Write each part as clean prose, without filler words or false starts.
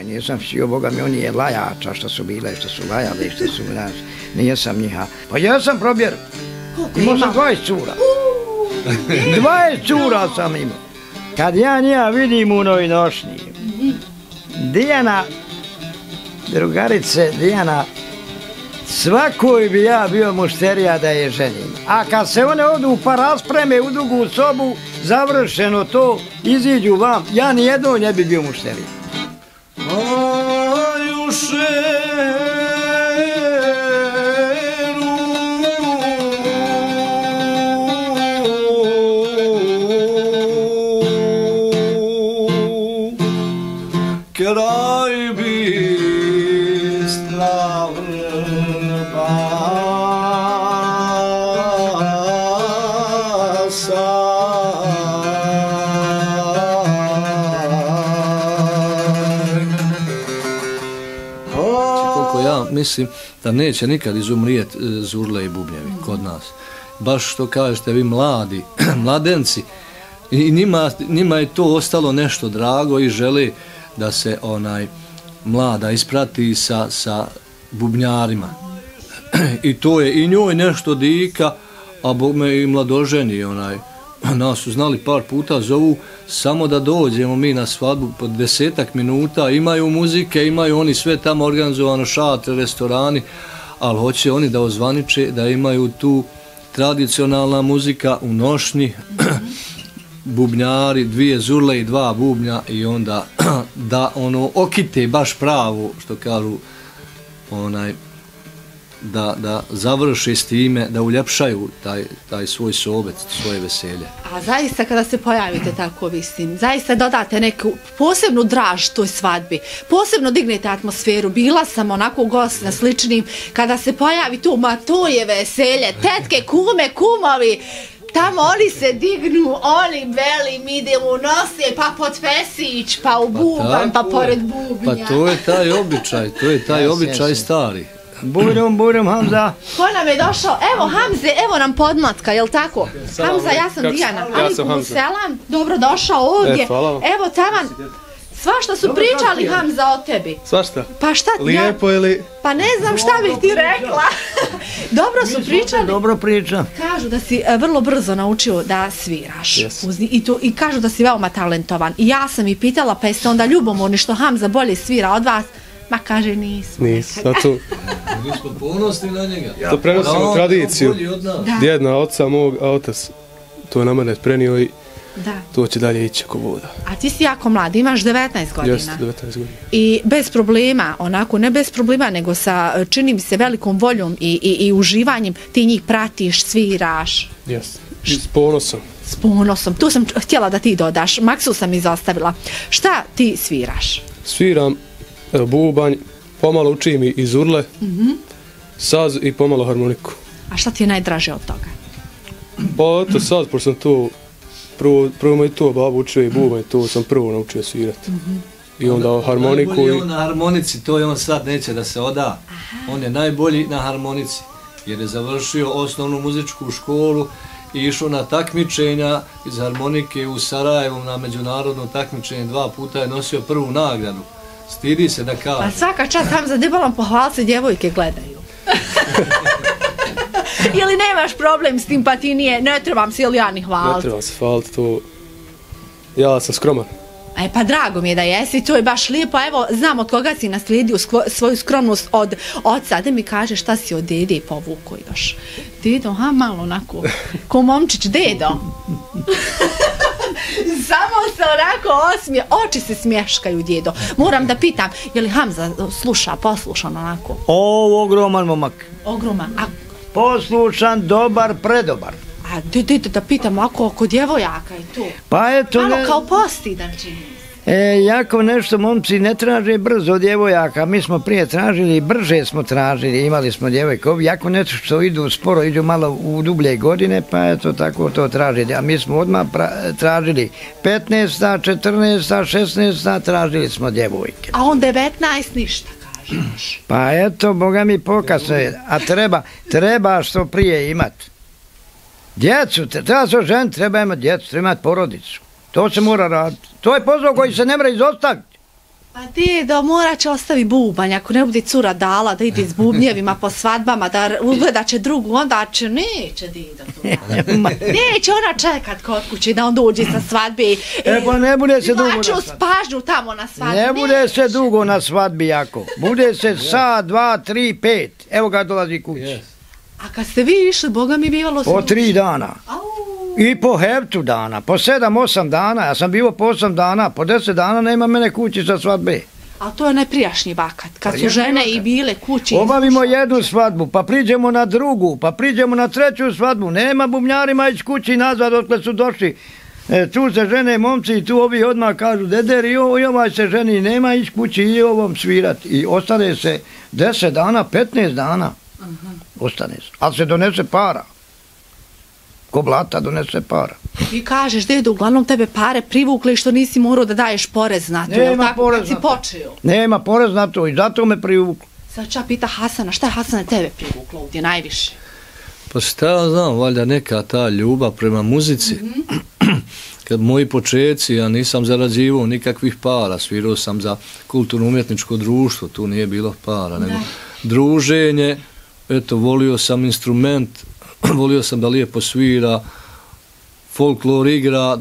nemoj, nisam htio, Boga mi, oni je lajača što su bile, što su lajali, što su, znaš, nisam njiha. Pa ja sam probjer, imao sam 20 cura. 20 cura sam imao. Kad ja njega vidim u noj nošnji, Dijana, drugarice, Dijana, svakoj bi ja bio mušterija da je ženim. A kad se one odu pa raspreme u drugu sobu, završeno to, iziđu vam, ja nijednoj ne bi bio mušterija. Kraj bistra koliko ja mislim da neće nikad izumrijeti zurle i bubnjevi kod nas. Baš što kažete vi mladi, mladenci, i njima je to ostalo nešto drago i žele da se mlada isprati sa bubnjarima. I to je i njoj nešto dika, a bogme i mladoženi nas su znali par puta zovu samo da dođemo mi na svadbu po 10 minuta, imaju muzike, imaju oni sve tamo organizovano, šatre, restorani, ali hoće oni da ozvaniče da imaju tu tradicionalna muzika u nošnji, bubnjari, 2 zurle i 2 bubnja i onda da okite baš pravo, što kažu, da završe s time, da uljepšaju taj svoj sobec, svoje veselje. A zaista kada se pojavite tako, mislim, zaista dodate neku posebnu draž toj svadbi, posebno dignete atmosferu. Bila sam onako gost na sličnim, kada se pojavi tu, ma to je veselje, tetke, kume, kumovi, tamo oni se dignu, oni veli, mi idemo u nose, pa pod fesić, pa u buban, pa pored bubnja. Pa to je taj običaj stari. Burum, Hamza. Ko nam je došao? Evo Hamze, evo nam podmlatka, jel tako? Hamza, ja sam Dijana. Alikum selam, dobro došao ovdje. Evo taman, svašta su pričali Hamza o tebi. Svašta? Pa šta? Lijepo ili? Pa ne znam šta bih ti rekla. Dobro su pričali. Dobro priča. Kažu da si vrlo brzo naučio da sviraš. I kažu da si veoma talentovan. I ja sam i pitala, pa jeste onda ljubomorni što Hamza bolje svira od vas? Ma kaže nismo. Zato... Mi smo ponosni na njega. To prenosimo tradiciju. Djed na oca mog, a otac to je na mene prenio i to će dalje ići ako voda. A ti si jako mlad, imaš 19 godina. Jeste, 19 godina. I bez problema, onako, ne bez problema, nego sa, čini mi se, velikom voljom i uživanjem, ti njih pratiš, sviraš. Jeste, s ponosom. S ponosom, tu sam htjela da ti dodaš, Maksu sam izostavila. Šta ti sviraš? Sviram bubanj, pomalo učim i zurle, saz i pomalo harmoniku. A šta ti je najdraže od toga? Pa eto saz, pošto sam to, prvo me i to babu učio i bubanj, to sam prvo naučio svirati. I onda harmoniku. Najbolji je on na harmonici, to je on sad neće da se oda. On je najbolji na harmonici, jer je završio osnovnu muzičku školu i išao na takmičenja iz harmonike u Sarajevu na međunarodno takmičenje, 2 puta je nosio prvu nagradu. Stidi se da kaže. Pa svaka čast Hamza, debalom pohvalci, djevojke gledaju. Ili nemaš problem s tim, pa ti ne trebam se ili ja ni hvaliti? Ne trebam se hvaliti, to... Ja sam skroman. Pa drago mi je da jesi, to je baš lijepo. Evo, znam od koga si naslijedio svoju skromnost od oca. Da mi kaže šta si od dede povukao još. Dedo, malo onako, ko momčić, dedo. Samo se onako osmije, oči se smješkaju, djedo. Moram da pitam, je li Hamza sluša, poslušan onako? Ogroman momak. Ogroman, a... Poslušan, dobar, predobar. A da pitam, ako oko djevojaka i tu? Pa eto... Malo kao postidan čini. Jako nešto momci ne traže brzo od djevojaka, mi smo prije tražili, brže smo tražili, imali smo djevojke, ovi jako nešto što idu sporo, idu malo u dublje godine, pa eto tako to tražili, a mi smo odmah tražili 15, 14, 16, tražili smo djevojke. A on 19 ništa kažeš? Pa eto, Boga mi pokasno je, a treba što prije imati. Djecu, treba se ženiti, treba imati djecu, treba imati porodicu. To se mora raditi. To je posao koji se ne mora izostaviti. Pa dedo, morat će ostavi bubanj, ako ne bude cura dala da ide s bubnjevima po svadbama, da ugledat će drugu, onda će, neće dedo to. Neće ona čekat kod kuće da on dođe sa svadbe. Pa ne bude se dugo na svadbi. svadbi. Pažnju tamo na svadbi. Ne bude se dugo na svadbi, jako. Bude se sat, 2, 3, 5. Evo ga dolazi kući. A kad ste vi išli, Boga mi bivalo... Po 3 dana. I po heftu dana, po 7-8 dana, ja sam bio po 8 dana, po 10 dana nema mene kući sa svadbe. A to je najprijašnji vakat, kad su žene i bile kući. Obavimo jednu svadbu, pa priđemo na drugu, pa priđemo na treću svadbu, nema bubnjarima ići kući nazad odkle su došli. Tu se žene momci i tu ovi odmah kažu, deder i ovaj se ženi, nema ići kući i ovom svirat. I ostane se 10 dana, 15 dana, ostane se, ali se donese para. Ko blata donese para. I kažeš, dedo, uglavnom tebe pare privukli što nisi morao da daješ porez na to, jel tako, kad si počeo? Nema porez na to i zato me privuklo. Sad ću ja pita Hasana, šta je Hasana tebe privuklo ovdje najviše? Pa šta ja znam, valjda neka ta ljubav prema muzici. Kad moji počeci, ja nisam zarađivao nikakvih para, svirao sam za kulturno-umjetničko društvo, tu nije bilo para, nego druženje, eto, volio sam instrument, volio sam da lijepo svira, folklor igra,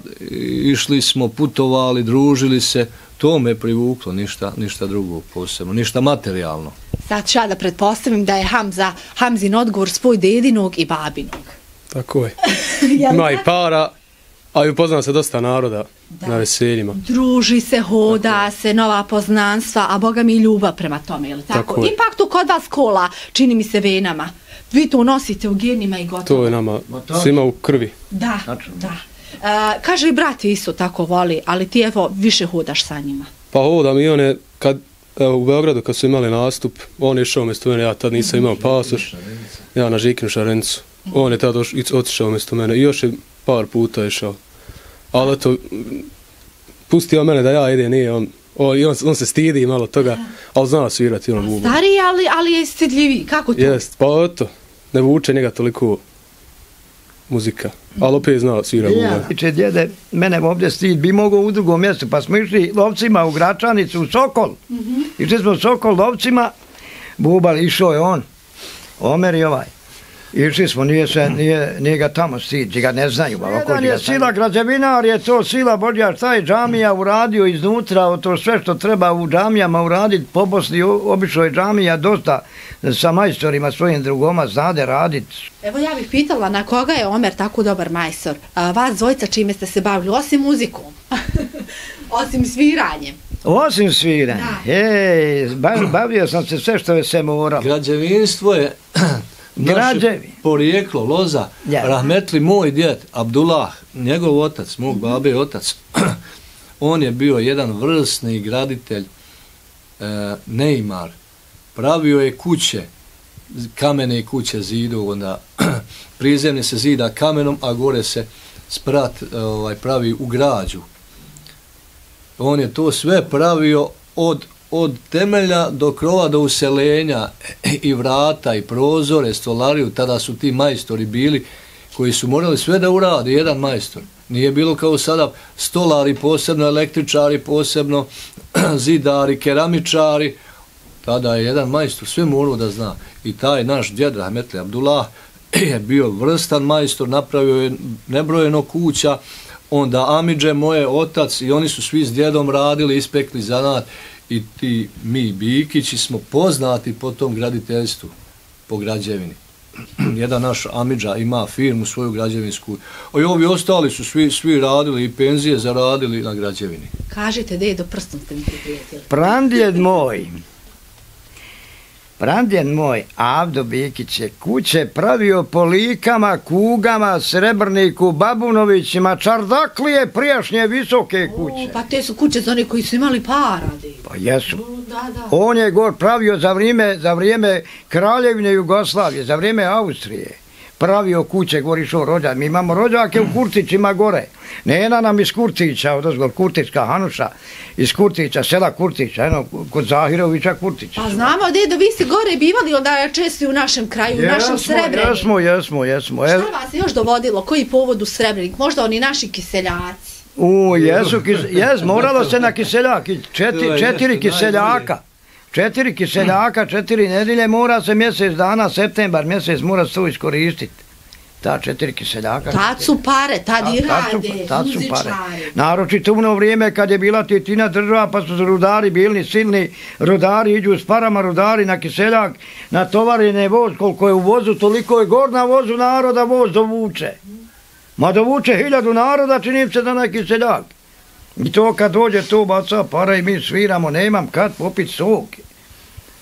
išli smo, putovali, družili se, to me privuklo, ništa drugo posebno, ništa materijalno. Sad ću ja da pretpostavim da je Hamzin odgovor spoj dedinog i babinog. Tako je. Ima i para, a i upozna se dosta naroda na veseljima. Druži se, hoda se, nova poznanstva, a Boga mi i ljubav prema tome, je li tako? Ipak tu kod vas kola, čini mi se venama. Vi to nosite u genima i gotovo. To je nama svima u krvi. Da, da. Kaže i brat isto tako voli, ali ti evo više hodaš sa njima. Pa hodam i one, u Beogradu kad su imali nastup, on je išao umjesto mene, ja tad nisam imao pasoš, ja na Žikinu Šarencu. On je tad otišao umjesto mene i još je par puta išao. Ali to, pustio mene da ja idem, nije on se stidi malo toga, ali zna svirati on bubanj. Stariji, ali je stidljiviji, kako to? Jest, pa eto, ne vuče njega toliko muzika, ali opet zna svira bubanj. Ja, djede, mene ovdje stid, bi mogao u drugom mjestu, pa smo išli lovcima u Gračanicu, u Sokol. Išli smo u Sokol lovcima, bubal, išao je on, Omer i ovaj. Išli smo, nije ga tamo stid, ga ne znaju. Jedan je sila građevinar, je to sila Božja, šta je džamija uradio iznutra, to sve što treba u džamijama uraditi, po Bosni obišao je džamija dosta sa majstorima svojim drugoma, znade raditi. Evo ja bih pitala na koga je Omer tako dobar majstor, vas dvojica čime ste se bavili, osim muzikom, osim sviranjem. Osim sviranja, bavio sam se sve što je se moralo. Građevinstvo je naše porijeklo, loza, rahmetli moj djed, Abdullah, njegov otac, mog babe otac, on je bio jedan vrsni graditelj, neimar, pravio je kuće, kamene kuće zidu, onda prizemlje se zida kamenom, a gore se sprat pravi u građu. On je to sve pravio od temelja do krova do uselenja i vrata i prozore, stolariju, tada su ti majstori bili koji su morali sve da urade, jedan majstor. Nije bilo kao sada stolari posebno, električari posebno, zidari, keramičari, tada je jedan majstor sve morao da zna. I taj naš djed rahmetli Abdullah je bio vrstan majstor, napravio je nebrojeno kuća, onda amidže moje otac i oni su svi s djedom radili, ispekli zanat. I mi Bikići smo poznati po tom graditeljstvu, po građevini. Jedan naš amidža ima firmu svoju građevinsku. I ovi ostali su svi radili i penzije zaradili na građevini. Kažite, dedo, prstom ste mi priprijetili. Prandjen moj, Avdo Bikić je kuće pravio po Likama, Kugama, Srebrniku, Babunovićima, čardaklije prijašnje visoke kuće. Pa te su kuće za oni koji su imali para, dedo. Pa jesu. On je pravio za vrijeme Kraljevine Jugoslavije, za vrijeme Austrije. Pravio kuće, išao rođak. Mi imamo rođake u Kurtićima gore. Nena nam iz Kurtića, odozgor Kurtićka Hanuša, iz Kurtića, sela Kurtića, kod Zahirovića Kurtića. Pa znamo, dedo, vi ste gore bivali onda je često u našem kraju, u našem Srebreniku. Jesmo. Šta vas je još dovodilo? Koji povod u Srebrenik? Možda oni naši kiseljaci? Moralo se na kiseljak, četiri kiseljaka. 4 kiseljaka, 4 nedelje, mora se mjesec dana, septembar mjesec, mora se to iskoristiti. Ta 4 kiseljaka. Tad su pare, tad i rade, muzičari. Naročito ono vrijeme kad je bila Titina država, pa su rudari bili silni, rudari iđu s parama, rudari na kiseljak, na tovarine voz, koliko je u vozu, toliko je gor na vozu naroda, voz dovuče. Ma dovuče 1000 naroda, činim se da na kiseljak. I to kad dođe to baca para i mi sviramo, nemam kad popit sok.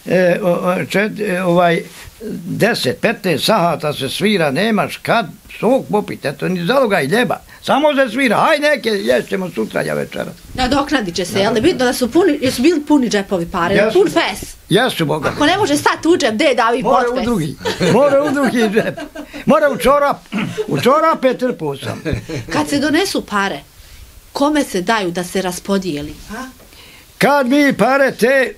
10-15 sahata se svira, nemaš kad sok popit, eto ni zaloga i ljeba. Samo se svira, haj neke, ješćemo sutra ja večeras. Nadoknadit će se, jel li bitno da su puni, jesu bili puni džepovi pare, pun fes? Jesu, Boga. Ako ne može stati u džep, gdje davi pod fes? Mora u drugi džep. Mora u čorape trpu sam. Kad se donesu pare, kome se daju da se raspodijeli? Kad mi pare te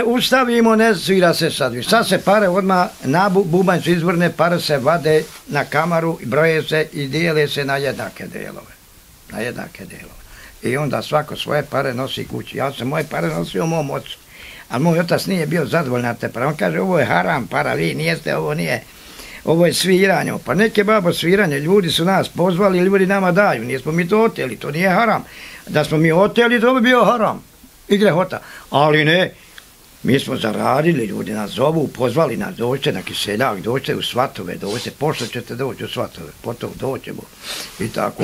ustavimo, ne svira se sad. Sad se pare odmah na bubanj su izvorne, pare se vade na kamaru, broje se i dijele se na jednake delove. I onda svako svoje pare nosi kući. Ja sam moje pare nosio mom ocu. Ali moj otac nije bio zadovoljan te pare. On kaže, ovo je haram para, vi nijeste, ovo nije. Ovo je sviranje. Pa neke babo sviranje, ljudi su nas pozvali, ljudi nama daju. Nismo mi to oteli, to nije haram. Da smo mi oteli, to bi bio haram. I grehota. Ali ne, mi smo zaradili, ljudi nas zovu, pozvali nas, dođite na kiseljak, dođite u Svatove, dođite, pošto ćete doći u Svatove, potom doćemo. I tako.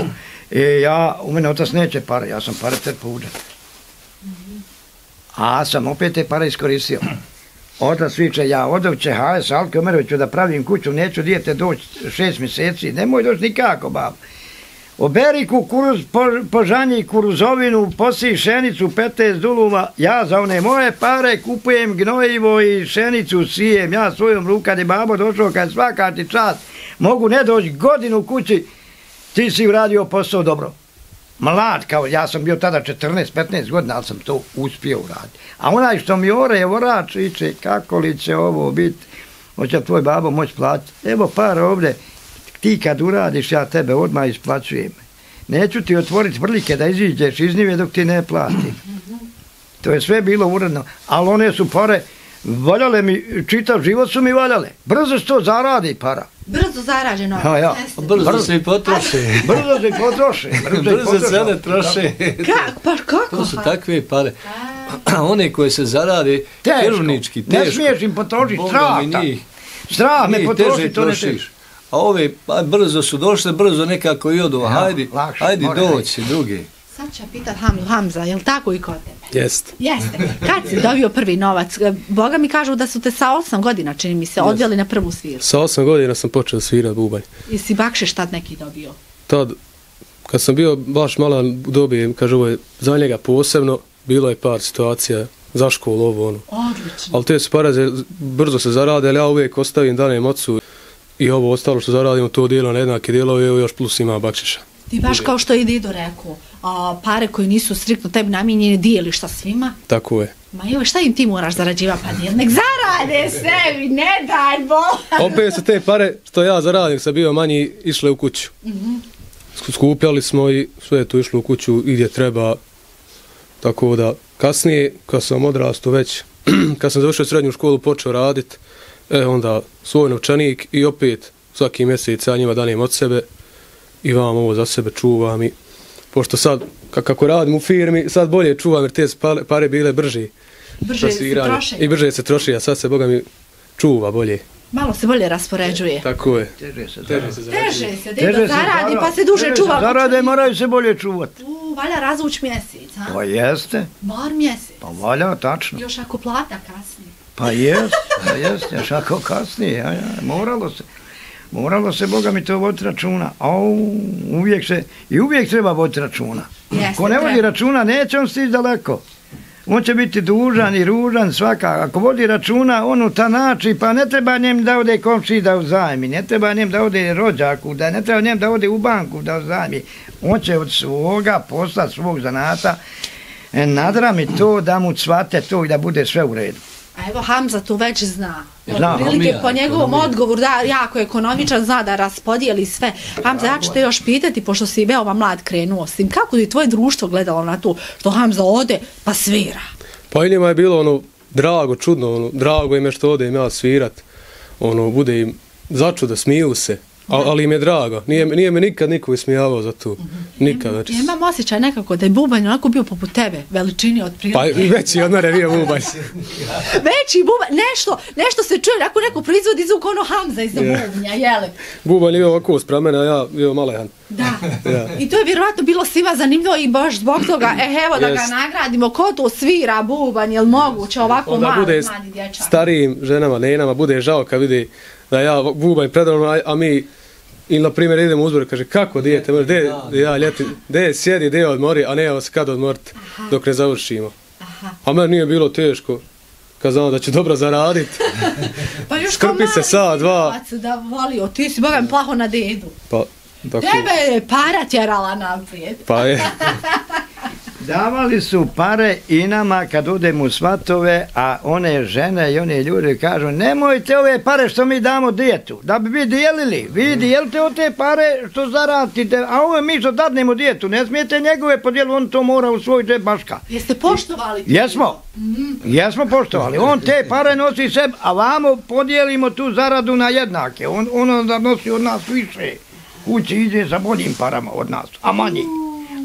U mene otac neće pare, ja sam pare trpao u džep. A sam opet te pare iskoristio. Otac viče, ja odavće H.S. Alke Omeroviću da pravim kuću, neću dijete doći 6 mjeseci, nemoj doći nikako, bab. Oberi kukuruz, požanji kuruzovinu, posi šenicu, 15 duluma, ja za one moje pare kupujem gnojivo i šenicu sijem, ja svojom rukom, kad je babo došao, kad svaka ti čast, mogu ne doći godinu kući, ti si uradio posao dobro. Mlad, kao ja sam bio tada 14-15 godina, ali sam to uspio uraditi. A onaj što mi ore je vorač, viče, kako li će ovo biti, hoće tvoj babo moći platiti, evo par ovdje, ti kad uradiš, ja tebe odmah isplaćujem. Neću ti otvoriti vrlike da iziđeš iz njive dok ti ne platim. To je sve bilo uredno, ali one su pare, valjale mi, čitav život su mi valjale. Brzo se to zaradi para. Brzo zarađeno. Brzo se i potroši. Brzo se one troše. Pa kako? To su takve pare. One koje se zarade, krvnički, teško. Ne smiješ im potrošiti, strah me potroši, to ne trebaš. A ove brzo su došle, brzo nekako i odu, hajdi doći drugi. Sad ću pitat Hamza, je li tako i kod tebe? Jeste. Kad si dobio prvi novac? Boga mi kažu da su te sa 8 godina, čini mi se, odveli na prvu sviru. Sa 8 godina sam počeo svirati bubanj. Jesi bakšeš tad neki dobio? Tad, kad sam bio baš malan dobije, kaže ovo je za njega posebno, bilo je par situacija za školu, ovo ono. Odlično. Ali te su pare brzo se zarade, ali ja uvijek ostavim danem ocu i ovo ostalo što zaradimo, to dijelo na jednake dijelove, još plus ima bakšiša. Ti baš kao što je Dido rekao, pare koje nisu striktno tebi namijenjene dijeliš sa svima? Tako je. Ma joj, šta im ti moraš zarađivati, pa dijel? Nek zarade sebi, ne daj bo! Opet su te pare što ja zaradim, sam bio manji, išle u kuću. Skupljali smo i sve je to išlo u kuću i gdje treba. Tako da, kasnije, kad sam odrastao već, kad sam završio srednju školu, počeo raditi, onda svoj novčanik i opet svaki mjesec ja njima danem od sebe i vam ovo za sebe čuvam i pošto sad kako radim u firmi sad bolje čuvam jer te pare bile brže se troše i brže se troši, a sad se Boga mi čuva bolje. Malo se bolje raspoređuje. Tako je. Teže se zaradi pa se duže čuva. Zarade moraju se bolje čuvati. Valja razvuć mjesec, ha? Pa jeste. Bar mjesec. Pa valja, tačno. Još ako plata kasnije. Pa jeste, još ako kasnije, moralo se, Boga mi to voditi računa. Uvijek treba voditi računa. Ko ne vodi računa, neće on stići daleko. On će biti dužan i ružan svaka. Ako vodi računa, on ta nači, pa ne treba njem da ode komši da uzajmi, ne treba njem da ode rođaku, ne treba njem da ode u banku da uzajmi. On će od svoga posla, svog zanata nadrami to da mu cvate to i da bude sve u redu. A evo Hamza tu već zna. Znam. Prilike po njegovom odgovoru, da, jako ekonomičan, zna da raspodijeli sve. Hamza, ja ću te još pitati, pošto si veoma mlad krenuo s tim, kako je tvoje društvo gledalo na to što Hamza ode pa svira? Pa i njima je bilo ono drago, čudno, ono, drago im je što ode im ja svirat, ono, bude im začuda, smiju se. Ali im je drago. Nije me nikad niko ismijavao za to. Nikad. Znači. Ja imam osjećaj nekako da je bubanj onako bio poput tebe, veličini od prilike. Pa veći od mene bio bubanj. Veći bubanj, nešto se čuje, ako neko proizvodi zvuk ono Hamza iza bubnja, jeli? Bubanj je bio ovako sprem mene, a ja bio malehan. Da. I to je vjerovatno bilo svima zanimljivo i baš zbog toga, evo da ga nagradimo, ko to svira bubanj, jel moguće ovako mali dječak? Starijim ženama, nenama, bude žao kad vidi da ja bubanj predavno, a mi ili na primjer idemo u uzbor, kaže kako dijete, ja ljeti, sjedi, gdje odmori, a ne evo se kad odmoriti dok ne završimo. A meni nije bilo teško, kad znamo da će dobro zaraditi. Pa još skrpi se sat, dva. Da volio, ti si boga mi plaho na dedu. Pa, tebe je para tjerala naprijed. Pa je. Davali su pare i nama kad udemo u svatove, a one žene i one ljudi kažu nemojte ove pare što mi damo djetu, da bi vi dijelili, vi dijelite od te pare što zaradite, a ovo mi što dadnemo djetu, ne smijete njegove podijeliti, on to mora u svoj džep baška. Jeste poštovali? Jesmo poštovali, on te pare nosi sebi, a vamo podijelimo tu zaradu na jednake, on onda nosi od nas više, kući ide sa boljim parama od nas,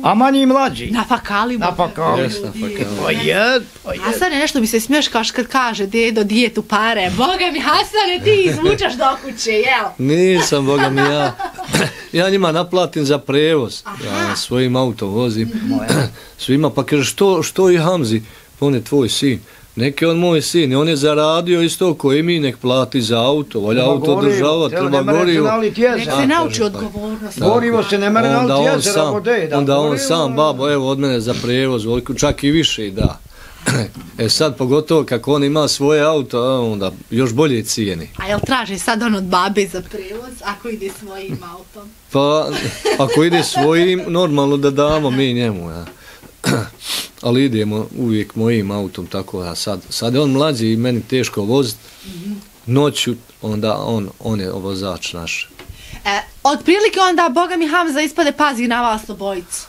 a manji mlađi. Na fakali. Hasane, nešto mi se smiješ kad kaže dedo dijetu pare. Boga mi, Hasane, ti izvučaš do kuće, jel? Nisam, boga mi, ja njima naplatim za prevoz. Ja svojim autom vozim. Svima, pa kaže, što i Hamzi? On je tvoj sin. Neki on moj sin, on je zaradio isto koji mi, nek plati za auto, volja auto država, treba gorivo. Nek se nauči odgovornost. Gorivo se ne mere naliti jezera vode. Onda on sam, babo, evo od mene za prevoz, čak i više da. Sad pogotovo kako on ima svoje auto, onda još bolje cijeni. A jel traži sad on od babe za prevoz ako ide svojim autom? Pa, ako ide svojim, normalno da damo mi njemu, ja. Ali idemo uvijek mojim autom, tako da sad je on mlađi i meni teško voziti, noću onda on je vozač naš. Otprilike onda, boga mi Hamza ispade pazi na vas obojicu.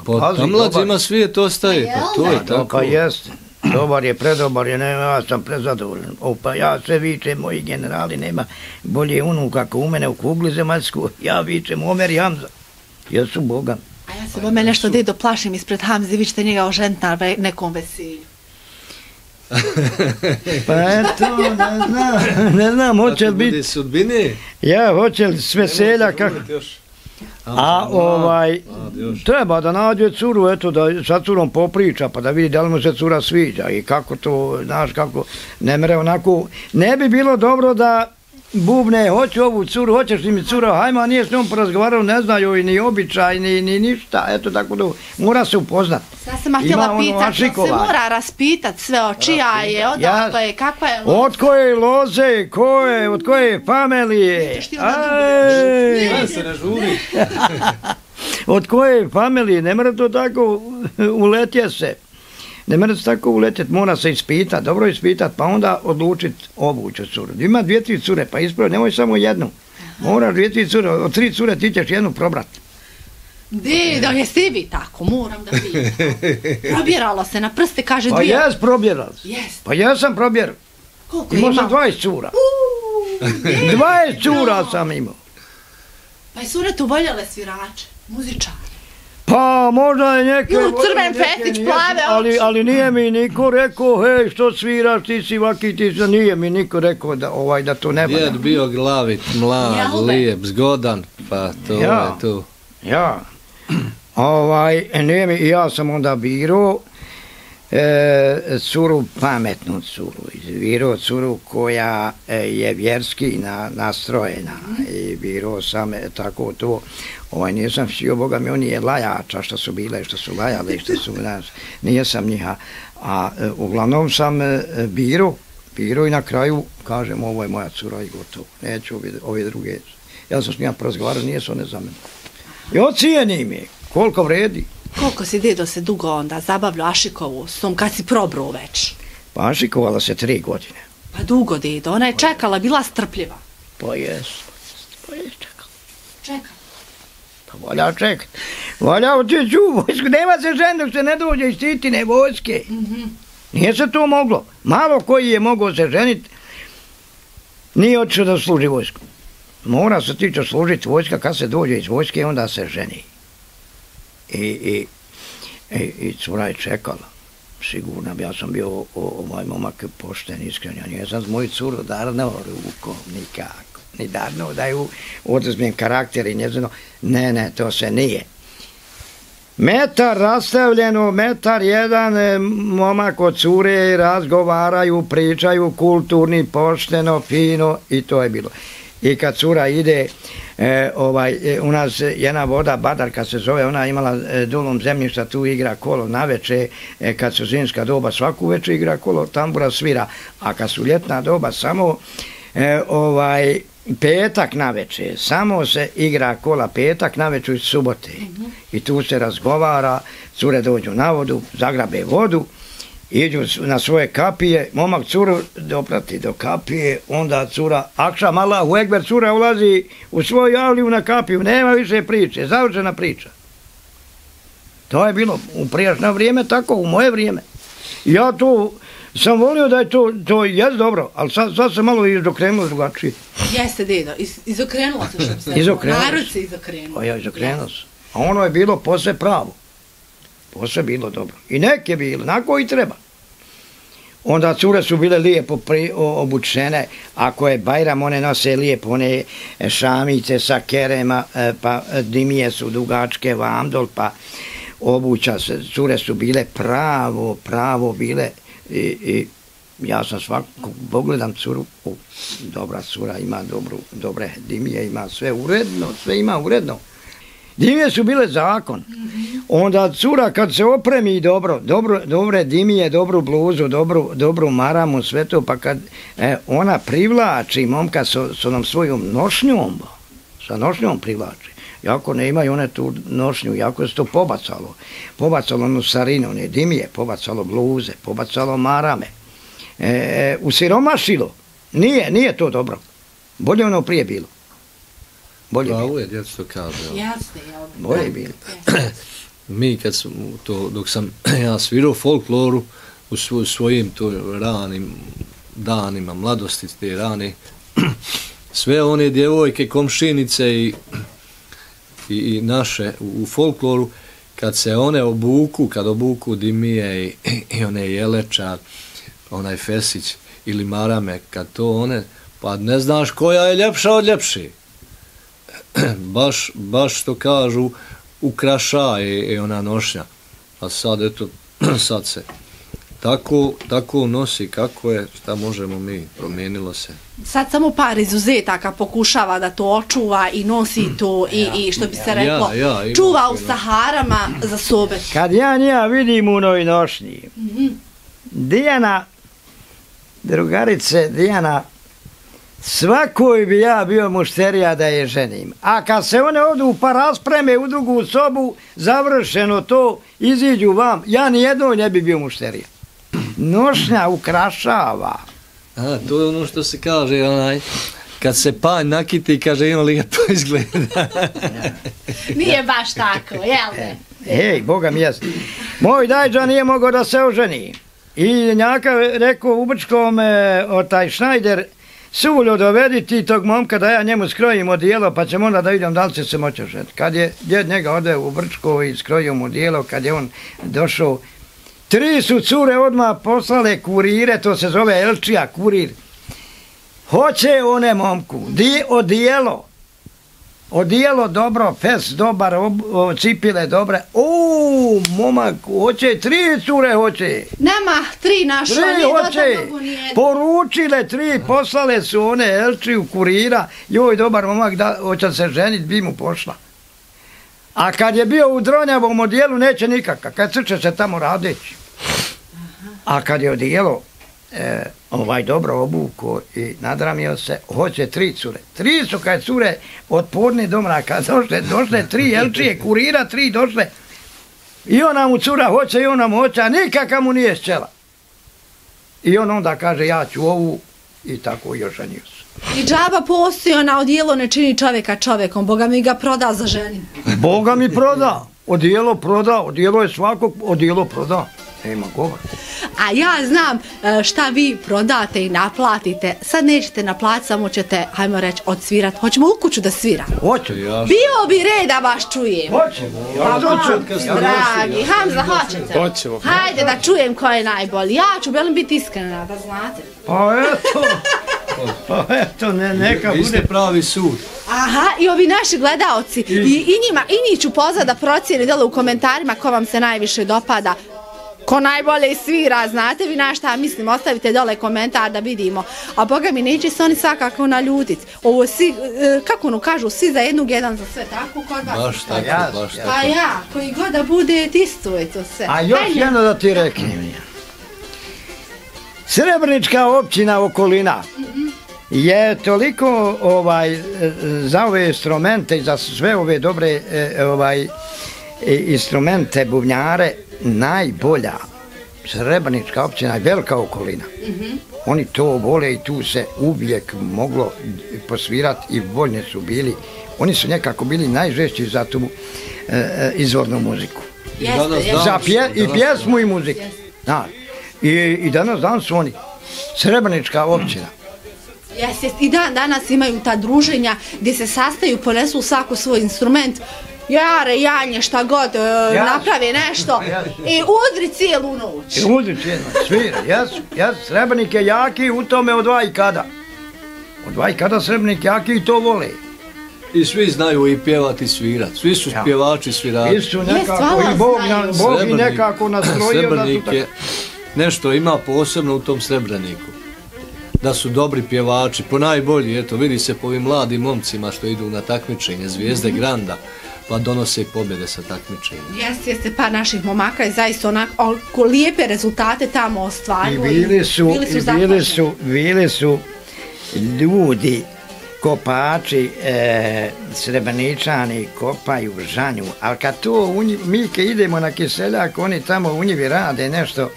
Pa mlađi ima svijet ostaje, pa to je tako. Pa jeste, dobar je, predobar je, ja sam prezadovoljan. Pa ja sve vičem, moji generali, nema bolje unuka kako u mene u kugli zemaljsku, ja vičem Omer i Hamza, jesu boga. A ja se bome nešto dedo plašim ispred Hamze, vi ćete njega oženiti na nekom veselju. Pa eto, ne znam, hoće li biti... sudbine? Ja, hoće li s veselja kako... A treba da nađe curu, eto, da sa curom popriča, pa da vidi da li mu se cura sviđa i kako to, znaš, kako, ne mere onako... Ne bi bilo dobro da... Bubne, hoću ovu curu, hoćeš li mi cura, hajma, nije s njom porazgovarao, ne znaju ni običaj, ni ništa, eto tako da mora se upoznat. Sad sam htjela pitati, se mora raspitat sve o čija je, odakle je, kakva je loza? Od koje loze, od koje familije? Od koje familije, ne mora to tako uletje se. Ne mora se tako uletjeti, mora se ispitati, dobro ispitati, pa onda odlučiti obuću curu. Ima 2-3 cure, pa ispravi, nemoj samo jednu. Moraš 2-3 cure, od 3 cure ti ćeš jednu probrati. Da jeste i vi tako, moram da pitam. Probjeralo se na prste, kaže 2. Pa jes probjeralo se. Pa jesam probjerao. Koliko imao? Imao sam 20 cura. 20 cura sam imao. Pa i cure tu voljele svirače, muzičare. Pa možda je neke... crven fetić, plave oči. Ali nije mi niko rekao, hej, što sviraš, ti si vaki, ti si... Nije mi niko rekao da to ne valja. Djed bio glavit, mlad, lijep, zgodan, pa to je tu. Ja. Nije mi, i ja sam onda birao curu, pametnu curu. Birao curu koja je vjerski nastrojena. I birao sam tako to... Nisam htio, boga mi, oni je lajača što su bile, što su lajale, što su, nisam njiha. A uglavnom sam birao i na kraju kažem, ovo je moja cura i gotovo. Neću ove druge. Ja sam s njima porazgovarao, nije su one za mene. I ocijenim je, koliko vredi. Koliko si dedo se dugo onda zabavljao Ašikovu s tom kad si probro već? Pašikovala se 3 godine. Pa dugo, dedo, ona je čekala, bila strpljiva. Pa jes čekala. Čekala. Pa valja čekat. Valja otići u vojsku. Nema se žen dok se ne dođe iz Titine vojske. Nije se to moglo. Malo koji je mogao se ženiti, nije otišao da služi vojsku. Mora se tiče služiti vojska, kad se dođe iz vojske, onda se ženi. I cura je čekala. Sigurno, ja sam bio ovaj momak pošten, iskren, ja nisam moju curu darno rukom, nikako. Ni darno da ju oduzmem karakter i njezino. Ne, to se nije. Metar rastavljeno, metar jedan, momak od cure, razgovaraju, pričaju, kulturni, pošteno, fino i to je bilo. I kad cura ide, u nas jedna voda, Badarka se zove, ona imala dolom zemljišta, tu igra kolo naveče, kad su zimska doba svaku večer igra kolo, tambura svira, a kad su ljetna doba samo petak naveče, samo se igra kola petak naveče i subote. I tu se razgovara, cure dođu na vodu, zagrabe vodu, iđu na svoje kapije, momak curu doprati do kapije, onda cura, akšam Allahu ekber, cura ulazi u svoju javliju na kapiju, nema više priče, završena priča. To je bilo u prijašnje vrijeme, tako u moje vrijeme. Ja tu sam volio da je to jest dobro, ali sad se malo izokrenulo drugačije. Jeste, dedo, izokrenulo se što se. Narod se izokrenulo. Ja, izokrenulo se. A ono je bilo posve pravo. Posve bilo dobro. I neke bilo, nako i treba. Onda cure su bile lijepo obučene, ako je Bajram, one nose lijepo, one šamice sa kerema, pa dimije su dugačke, vandol, pa obuća se, cure su bile pravo bile i ja sam svakog pogledam curu, dobra cura, ima dobre dimije, ima sve uredno, sve ima uredno. Dimije su bile zakon. Onda cura kad se opremi dobre dimije, dobru bluzu, dobru maramu, sve to, pa kad ona privlači momka s onom svojom nošnjom, sa nošnjom privlači. Jako ne imaju one tu nošnju, jako se to pobacalo. Pobacalo onu sarinu, one dimije, pobacalo bluze, pobacalo marame. Usiromašilo. Nije to dobro. Bolje ono prije bilo. Pravo je, djeco kaže. Jasne, bolje je bilo. Mi kad sam dok sam ja svirao folkloru u svojim ranim danima, mladosti te rane, sve one djevojke, komšinice i naše u folkloru, kad se one kad obuku dimije i one jelečar, onaj fesić ili marame, kad to one, pa ne znaš koja je ljepša od ljepši. Baš što kažu, ukraša je ona nošnja. A sad, eto, sad se tako nosi, kako je, šta možemo mi, promijenilo se. Sad samo par izuzetaka pokušava da to očuva i nosi to i što bi se reklo, čuva u Saharama za sobe. Kad ja njega vidim u noj nošnji, Dijana, drugarice Dijana, svakoj bi ja bio mušterija da je ženim. A kad se one odu pa raspreme u drugu sobu, završeno to, iziđu vam, ja nijednoj ne bi bio mušterija. Nošnja ukrašava. To je ono što se kaže, kad se panj nakiti, kaže, ima lijepo izgleda. Nije baš tako, jel? Ej, Boga mi jest. Moj dajđa nije mogao da se oženi. I njaka rekao u Brčkom, taj Šnajder, Suljo, dovedi ti tog momka da ja njemu skrojim odijelo, pa ćemo onda da vidim da li će se moći oženiti. Kad je djed njega odeo u Brčko i skrojio mu odijelo, kad je on došao, 3 su cure odmah poslale kurire, to se zove Elčija, kurir. Hoće one momku, odijelo dobro, fes dobar, cipile dobre. Momak, hoće, 3 cure hoće. Nema, 3 našla, 3 hoće. Poručile 3, poslale su one Elčiju kurira, joj dobar momak, da hoće se ženiti, bi mu pošla. A kad je bio u dronjavom odijelu, neće nikakav, kad crče se tamo radeći. A kad je odijelo dobro obuko i nadramio se, hoće 3 cure. 3 su kad cure od podne do mraka došle 3 Elčije kurira, 3 došle. I ona mu cura hoće i ona mu hoće, a nikaka mu nije šćela. I on onda kaže ja ću ovu i tako još ženio se. I džaba postoji ona odijelo ne čini čovjeka čovjekom, Boga mi ga proda za ženi. Boga mi proda, odijelo je svakog, odijelo proda. Nema govor. A ja znam šta vi prodate i naplatite. Sad nećete naplatiti, samo ćete, hajmo reći, odsvirat. Hoćemo u kuću da svira. Hoće. Bio bi red da vas čujem. Hoćemo. Dragi, Hamza, hoćete? Hoćemo. Hajde da čujem ko je najbolji. Ja ću velim biti iskrena, da znate. Pa eto, neka Vi ste bude. pravi sud. Aha, i ovi naši gledaoci. I njih ću pozvat da procijeni dole u komentarima ko vam se najviše dopada. Ko najbolje svira, znate vi na šta mislim, ostavite dole komentar da vidimo. A Boga mi neće se oni svakako naljutit. Ovo svi, kako ono kažu, svi za jednog, jedan za sve, tako kod vas? Baš tako, baš tako. Pa ja, koji god da bude, isto je to sve. A još jedno da ti reknem. Srebrnička općina okolina je toliko za ove instrumente i za sve ove dobre instrumente, bubnjare, najbolja Srebrnička općina je velika okolina. Oni to vole i tu se uvijek moglo posvirati i voljni su bili. Oni su nekako bili najžešći za tu izvornu muziku. Za pjesmu i muziku. I danas su oni Srebrnička općina. I danas imaju ta druženja gdje se sastaju, ponesu svaku svoj instrument, jare, janje, šta god, naprave nešto i udri cijelu noć. Udri cijelu noć, svira, jesu. Srebrnik je jaki u tome od dva i kada. Od dva i kada Srebrnik jaki i to vole. I svi znaju i pjevati i svirat. Svi su pjevači, svirači. Svi su nekako i Bog i nekako nastrojio da su tako. Nešto ima posebno u tom Srebrniku. Da su dobri pjevači, ponajbolji, eto, vidi se po ovim mladim momcima što idu na takmičenje, zvijezde Granda, pa donose pobjede sa takmičenja. Jeste, pa naših momaka je zaista onako lijepe rezultate tamo ostvarili. I bili su ljudi, kopači, Srebrničani kopaju žanju, ali kad to, mi kad idemo na Kiseljak, oni tamo u njivi rade nešto.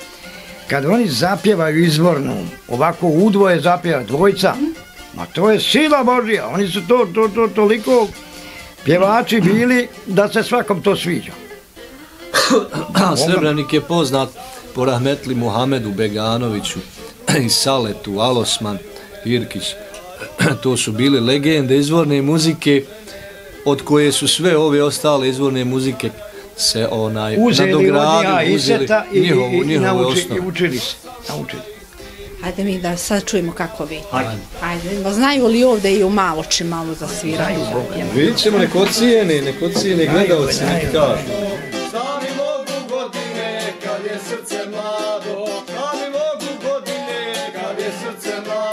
Kad oni zapjevaju izvornu, ovako udvoje zapjeva dvojca, ma to je sila Božja, oni su to toliko pjevači bili da se svakom to sviđa. Srebrnik je poznat po rahmetli Muhamedu Beganoviću i Saletu, Alosman, Irkić. To su bile legende izvorne muzike od koje su sve ove ostale izvorne muzike se nadogradili, uzeli njihove osnove. I učili se. Hajde mi da sad čujemo kako vi. Hajde, znaju li ovdje i u Maloči malo zasviraju? Vidjet ćemo neko cijene gledalci, neki kažu. Sami mogu godine kad je srce mlado, sami mogu godine kad je srce mlado.